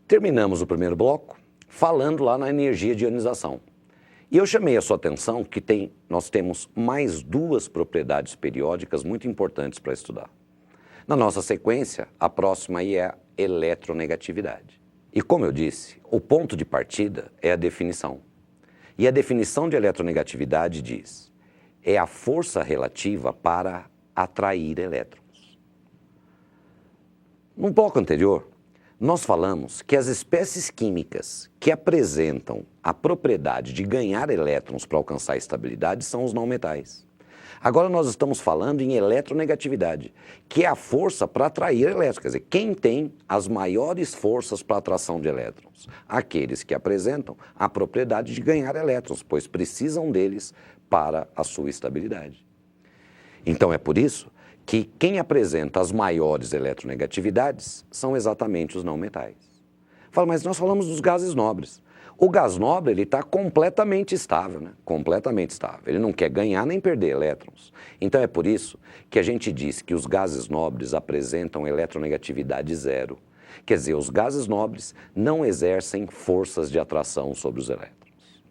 Terminamos o primeiro bloco falando lá na energia de ionização. E eu chamei a sua atenção que nós temos mais duas propriedades periódicas muito importantes para estudar. Na nossa sequência, a próxima aí é a eletronegatividade. E como eu disse, o ponto de partida é a definição. E a definição de eletronegatividade diz: é a força relativa para atrair elétrons. Num bloco anterior, nós falamos que as espécies químicas que apresentam a propriedade de ganhar elétrons para alcançar estabilidade são os não metais. Agora nós estamos falando em eletronegatividade, que é a força para atrair elétrons. Quer dizer, quem tem as maiores forças para atração de elétrons? Aqueles que apresentam a propriedade de ganhar elétrons, pois precisam deles para a sua estabilidade. Então é por isso que quem apresenta as maiores eletronegatividades são exatamente os não metais. Fala, mas nós falamos dos gases nobres. O gás nobre ele está completamente estável, né? Completamente estável. Ele não quer ganhar nem perder elétrons. Então é por isso que a gente diz que os gases nobres apresentam eletronegatividade zero. Quer dizer, os gases nobres não exercem forças de atração sobre os elétrons.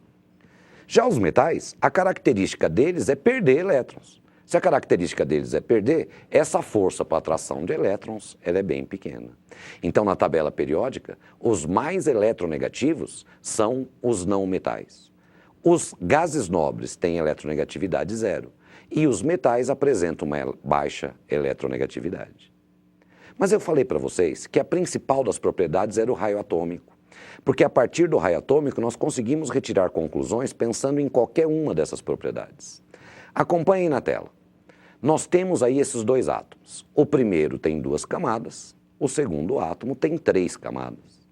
Já os metais, a característica deles é perder elétrons. Se a característica deles é perder, essa força para atração de elétrons ela é bem pequena. Então, na tabela periódica, os mais eletronegativos são os não metais. Os gases nobres têm eletronegatividade zero e os metais apresentam uma baixa eletronegatividade. Mas eu falei para vocês que a principal das propriedades era o raio atômico, porque a partir do raio atômico nós conseguimos retirar conclusões pensando em qualquer uma dessas propriedades. Acompanhem na tela. Nós temos aí esses dois átomos. O primeiro tem duas camadas, o segundo átomo tem três camadas.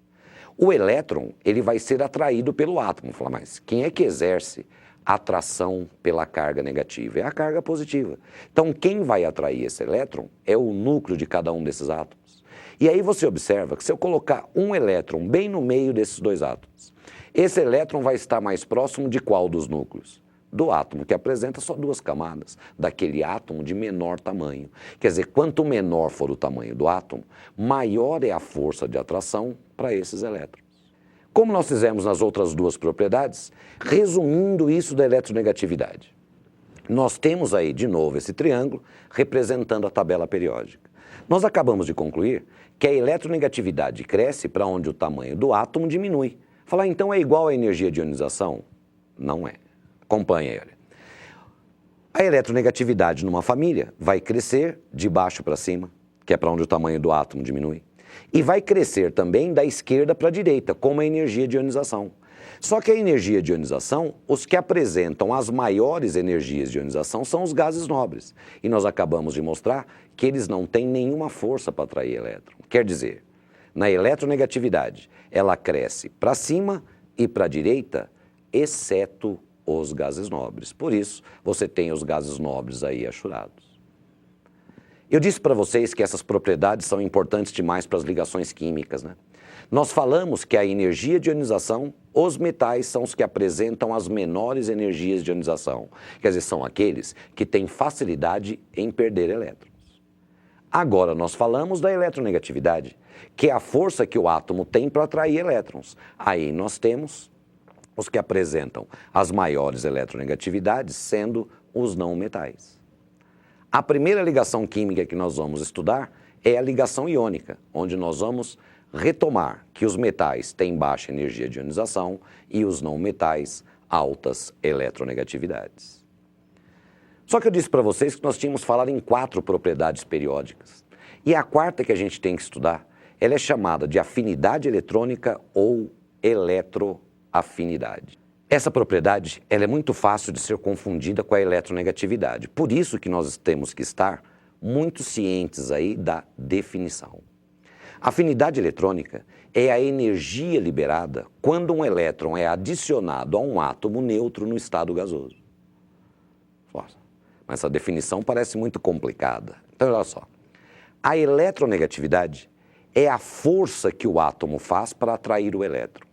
O elétron, ele vai ser atraído pelo átomo. Fala, mas quem é que exerce atração pela carga negativa? É a carga positiva. Então, quem vai atrair esse elétron é o núcleo de cada um desses átomos. E aí você observa que se eu colocar um elétron bem no meio desses dois átomos, esse elétron vai estar mais próximo de qual dos núcleos? Do átomo que apresenta só duas camadas, daquele átomo de menor tamanho. Quer dizer, quanto menor for o tamanho do átomo, maior é a força de atração para esses elétrons. Como nós fizemos nas outras duas propriedades, resumindo isso da eletronegatividade, nós temos aí de novo esse triângulo representando a tabela periódica. Nós acabamos de concluir que a eletronegatividade cresce para onde o tamanho do átomo diminui. Falar, então é igual à energia de ionização? Não é. Acompanhe aí. A eletronegatividade numa família vai crescer de baixo para cima, que é para onde o tamanho do átomo diminui, e vai crescer também da esquerda para a direita, como a energia de ionização. Só que a energia de ionização, os que apresentam as maiores energias de ionização são os gases nobres. E nós acabamos de mostrar que eles não têm nenhuma força para atrair elétron. Quer dizer, na eletronegatividade, ela cresce para cima e para a direita, exceto os gases nobres. Por isso, você tem os gases nobres aí achurados. Eu disse para vocês que essas propriedades são importantes demais para as ligações químicas, né? Nós falamos que a energia de ionização, os metais são os que apresentam as menores energias de ionização. Quer dizer, são aqueles que têm facilidade em perder elétrons. Agora nós falamos da eletronegatividade, que é a força que o átomo tem para atrair elétrons. Aí nós temos os que apresentam as maiores eletronegatividades, sendo os não metais. A primeira ligação química que nós vamos estudar é a ligação iônica, onde nós vamos retomar que os metais têm baixa energia de ionização e os não metais altas eletronegatividades. Só que eu disse para vocês que nós tínhamos falado em 4 propriedades periódicas. E a quarta que a gente tem que estudar, ela é chamada de afinidade eletrônica ou eletroafinidade. Essa propriedade ela é muito fácil de ser confundida com a eletronegatividade. Por isso que nós temos que estar muito cientes aí da definição. A afinidade eletrônica é a energia liberada quando um elétron é adicionado a um átomo neutro no estado gasoso. Nossa, mas essa definição parece muito complicada. Então, olha só. A eletronegatividade é a força que o átomo faz para atrair o elétron.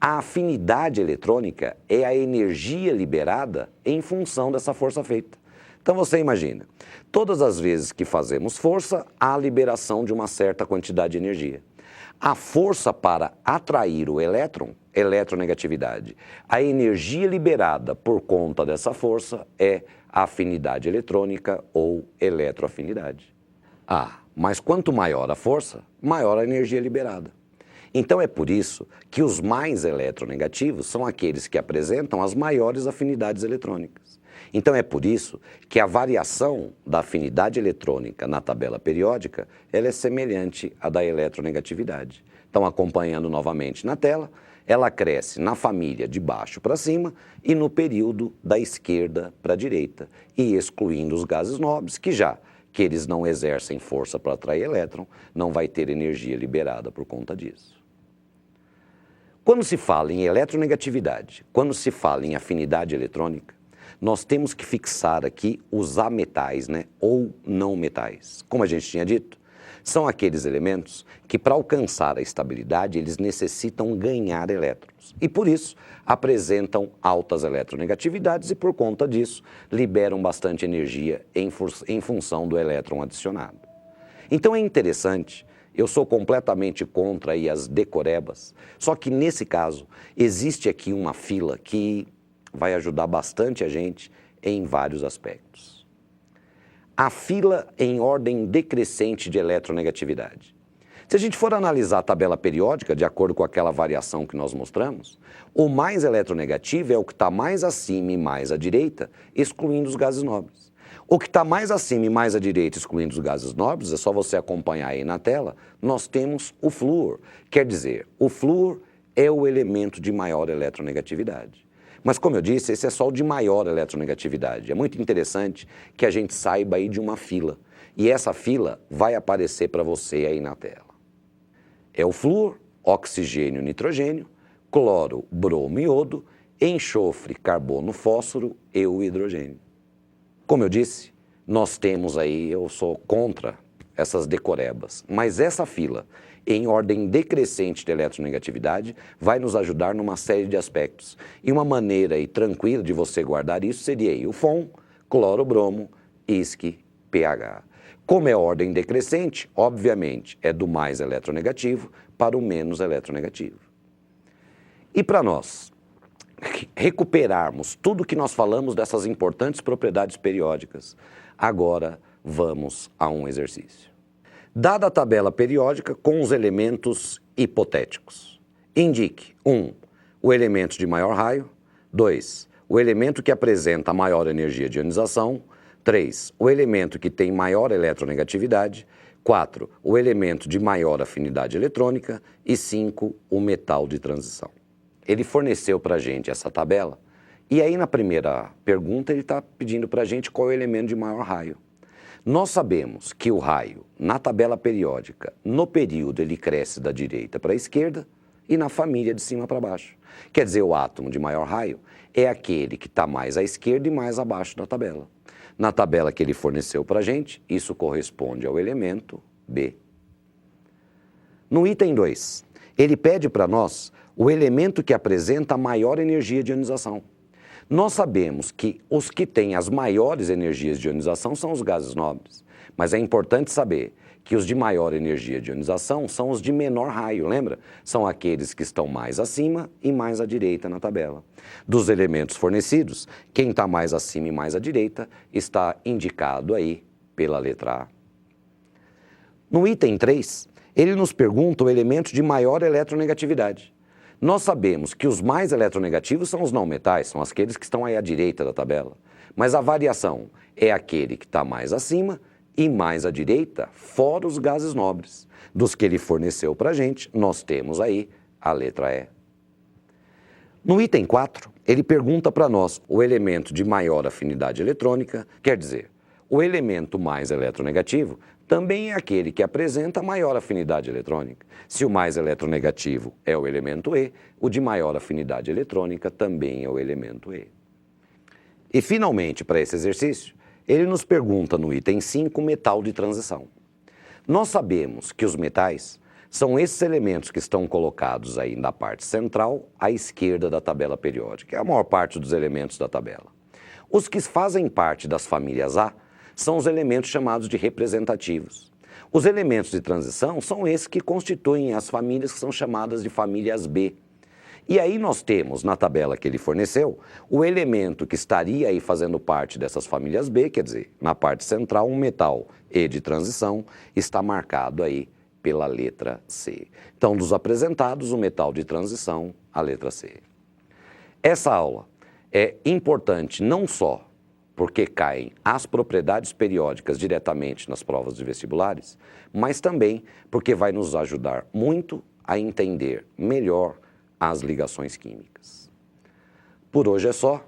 A afinidade eletrônica é a energia liberada em função dessa força feita. Então você imagina, todas as vezes que fazemos força, há a liberação de uma certa quantidade de energia. A força para atrair o elétron, eletronegatividade. A energia liberada por conta dessa força é a afinidade eletrônica ou eletroafinidade. Mas quanto maior a força, maior a energia liberada. Então é por isso que os mais eletronegativos são aqueles que apresentam as maiores afinidades eletrônicas. Então é por isso que a variação da afinidade eletrônica na tabela periódica ela é semelhante à da eletronegatividade. Então, acompanhando novamente na tela, ela cresce na família de baixo para cima e no período da esquerda para a direita, e excluindo os gases nobres, que eles não exercem força para atrair elétron, não vai ter energia liberada por conta disso. Quando se fala em eletronegatividade, quando se fala em afinidade eletrônica, nós temos que fixar aqui os ametais, ou não metais. Como a gente tinha dito, são aqueles elementos que, para alcançar a estabilidade, eles necessitam ganhar elétrons. E, por isso, apresentam altas eletronegatividades e, por conta disso, liberam bastante energia em função do elétron adicionado. Então, é interessante, eu sou completamente contra aí as decorebas, só que, nesse caso, existe aqui uma fila que vai ajudar bastante a gente em vários aspectos. A fila em ordem decrescente de eletronegatividade. Se a gente for analisar a tabela periódica, de acordo com aquela variação que nós mostramos, o mais eletronegativo é o que está mais acima e mais à direita, excluindo os gases nobres. O que está mais acima e mais à direita, excluindo os gases nobres, é só você acompanhar aí na tela, nós temos o flúor. Quer dizer, o flúor é o elemento de maior eletronegatividade. Mas, como eu disse, esse é só o de maior eletronegatividade. É muito interessante que a gente saiba aí de uma fila. E essa fila vai aparecer para você aí na tela. É o flúor, oxigênio, nitrogênio, cloro, bromo e iodo, enxofre, carbono, fósforo e o hidrogênio. Como eu disse, nós temos aí, eu sou contra essas decorebas, mas essa fila em ordem decrescente de eletronegatividade vai nos ajudar numa série de aspectos. E uma maneira aí, tranquila de você guardar isso seria aí o FON, cloro, bromo, isque, pH. Como é ordem decrescente, obviamente, é do mais eletronegativo para o menos eletronegativo. E para nós recuperarmos tudo que nós falamos dessas importantes propriedades periódicas, agora vamos a um exercício. Dada a tabela periódica com os elementos hipotéticos, indique 1. O elemento de maior raio, 2. O elemento que apresenta maior energia de ionização, 3. O elemento que tem maior eletronegatividade, 4. O elemento de maior afinidade eletrônica e 5. O metal de transição. Ele forneceu para a gente essa tabela e aí na primeira pergunta ele está pedindo para a gente qual é o elemento de maior raio. Nós sabemos que o raio, na tabela periódica, no período ele cresce da direita para a esquerda e na família de cima para baixo. Quer dizer, o átomo de maior raio é aquele que está mais à esquerda e mais abaixo da tabela. Na tabela que ele forneceu para a gente, isso corresponde ao elemento B. No item 2, ele pede para nós o elemento que apresenta a maior energia de ionização. Nós sabemos que os que têm as maiores energias de ionização são os gases nobres, mas é importante saber que os de maior energia de ionização são os de menor raio, lembra? São aqueles que estão mais acima e mais à direita na tabela. Dos elementos fornecidos, quem está mais acima e mais à direita está indicado aí pela letra A. No item 3, ele nos pergunta o elemento de maior eletronegatividade. Nós sabemos que os mais eletronegativos são os não metais, são aqueles que estão aí à direita da tabela. Mas a variação é aquele que está mais acima e mais à direita, fora os gases nobres. Dos que ele forneceu para a gente, nós temos aí a letra E. No item 4, ele pergunta para nós o elemento de maior afinidade eletrônica, quer dizer, o elemento mais eletronegativo também é aquele que apresenta maior afinidade eletrônica. Se o mais eletronegativo é o elemento E, o de maior afinidade eletrônica também é o elemento E. E, finalmente, para esse exercício, ele nos pergunta no item 5, metal de transição. Nós sabemos que os metais são esses elementos que estão colocados aí na parte central, à esquerda da tabela periódica, é a maior parte dos elementos da tabela. Os que fazem parte das famílias A são os elementos chamados de representativos. Os elementos de transição são esses que constituem as famílias que são chamadas de famílias B. E aí nós temos, na tabela que ele forneceu, o elemento que estaria aí fazendo parte dessas famílias B, quer dizer, na parte central, um metal E de transição, está marcado aí pela letra C. Então, dos apresentados, o metal de transição, a letra C. Essa aula é importante não só porque caem as propriedades periódicas diretamente nas provas de vestibulares, mas também porque vai nos ajudar muito a entender melhor as ligações químicas. Por hoje é só.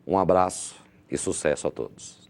Um abraço e sucesso a todos.